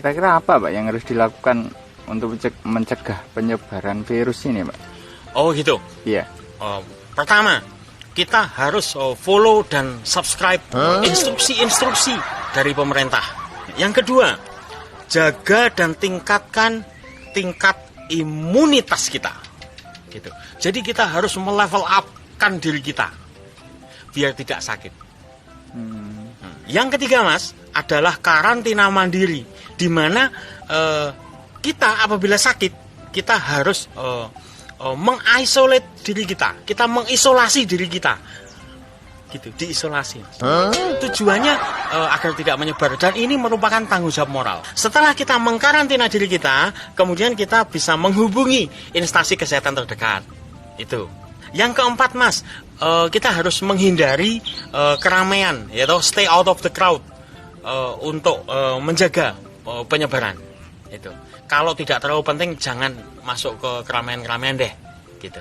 Kira-kira apa Pak yang harus dilakukan untuk mencegah penyebaran virus ini Pak? Oh gitu? Iya. Pertama, kita harus follow dan subscribe instruksi-instruksi dari pemerintah. Yang kedua, jaga dan tingkatkan tingkat imunitas kita. Gitu. Jadi kita harus melevel up-kan diri kita biar tidak sakit. Yang ketiga Mas adalah karantina mandiri, di mana kita apabila sakit kita harus mengisolate diri kita mengisolasi diri kita, gitu, diisolasi. Tujuannya agar tidak menyebar, dan ini merupakan tanggung jawab moral. Setelah kita mengkarantina diri kita, kemudian kita bisa menghubungi instansi kesehatan terdekat. Itu. Yang keempat Mas, kita harus menghindari keramaian, yaitu stay out of the crowd, untuk menjaga penyebaran. Itu. Kalau tidak terlalu penting jangan masuk ke keramaian-keramaian deh, gitu.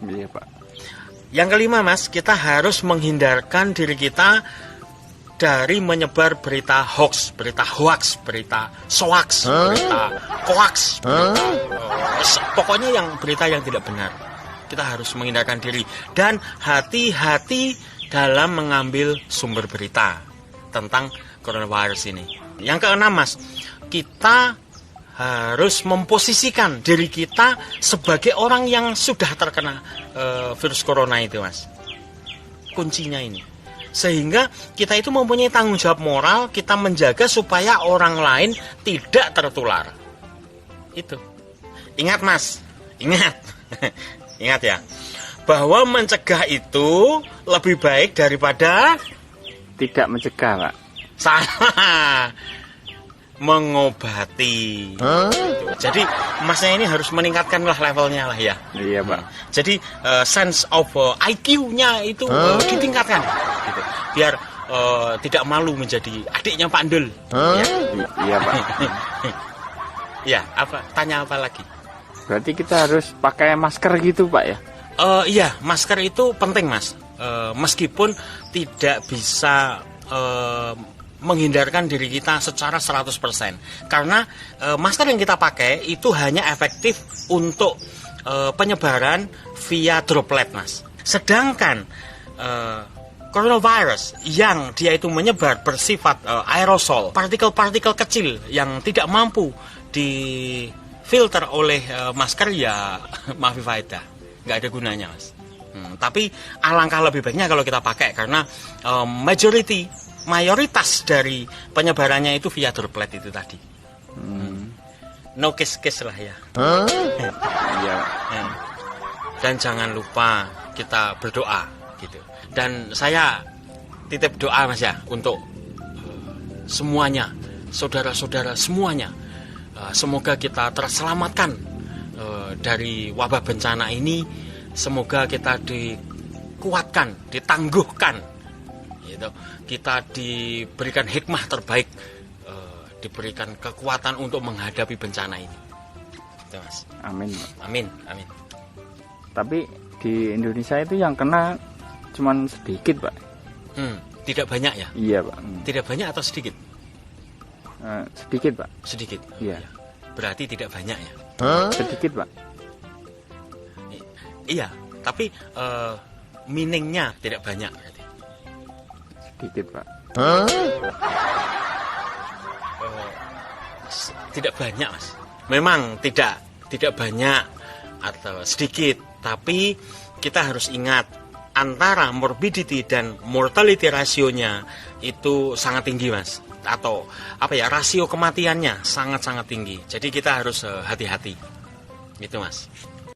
Iya Pak. Yang kelima Mas, kita harus menghindarkan diri kita dari menyebar berita hoax, berita soaks, berita koaks, pokoknya yang berita yang tidak benar. Kita harus menghindarkan diri dan hati-hati dalam mengambil sumber berita tentang coronavirus ini. Yang keenam Mas, kita harus memposisikan diri kita sebagai orang yang sudah terkena virus corona itu Mas. Kuncinya ini. Sehingga kita itu mempunyai tanggung jawab moral, kita menjaga supaya orang lain tidak tertular. Itu. Ingat Mas, ingat. Ingat ya, bahwa mencegah itu lebih baik daripada tidak mencegah Pak. Salah. Mengobati. Jadi Masnya ini harus meningkatkanlah levelnya lah ya. Iya Pak. Jadi sense of IQ-nya itu ditingkatkan, gitu. Biar tidak malu menjadi adiknya Pak Ndul. Ya. Iya Pak. Ya, apa? Tanya apa lagi? Berarti kita harus pakai masker gitu Pak ya? Iya, masker itu penting Mas. Meskipun tidak bisa menghindarkan diri kita secara 100%. Karena masker yang kita pakai itu hanya efektif untuk penyebaran via droplet Mas. Sedangkan coronavirus yang dia itu menyebar bersifat aerosol, partikel-partikel kecil yang tidak mampu difilter oleh masker, ya maaf faedah, nggak ada gunanya Mas. Tapi alangkah lebih baiknya kalau kita pakai, karena mayoritas dari penyebarannya itu via droplet itu tadi. No kiss lah ya. Iya. Dan jangan lupa kita berdoa gitu. Dan saya titip doa Mas ya untuk semuanya, saudara-saudara semuanya. Semoga kita terselamatkan dari wabah bencana ini. Semoga kita dikuatkan, ditangguhkan, gitu. Kita diberikan hikmah terbaik, diberikan kekuatan untuk menghadapi bencana ini. Gitu, Mas. Amin. Amin, amin. Tapi di Indonesia itu yang kena cuman sedikit Pak. Tidak banyak ya? Iya Pak. Tidak banyak atau sedikit? Sedikit Pak. Sedikit. Iya. Berarti tidak banyak ya? Sedikit Pak. Iya, tapi meaningnya tidak banyak berarti. Sedikit Pak. Tidak banyak Mas. Memang tidak banyak atau sedikit, tapi kita harus ingat antara morbidity dan mortality rasionya itu sangat tinggi Mas. Atau rasio kematiannya sangat-sangat tinggi. Jadi kita harus hati-hati. Gitu Mas.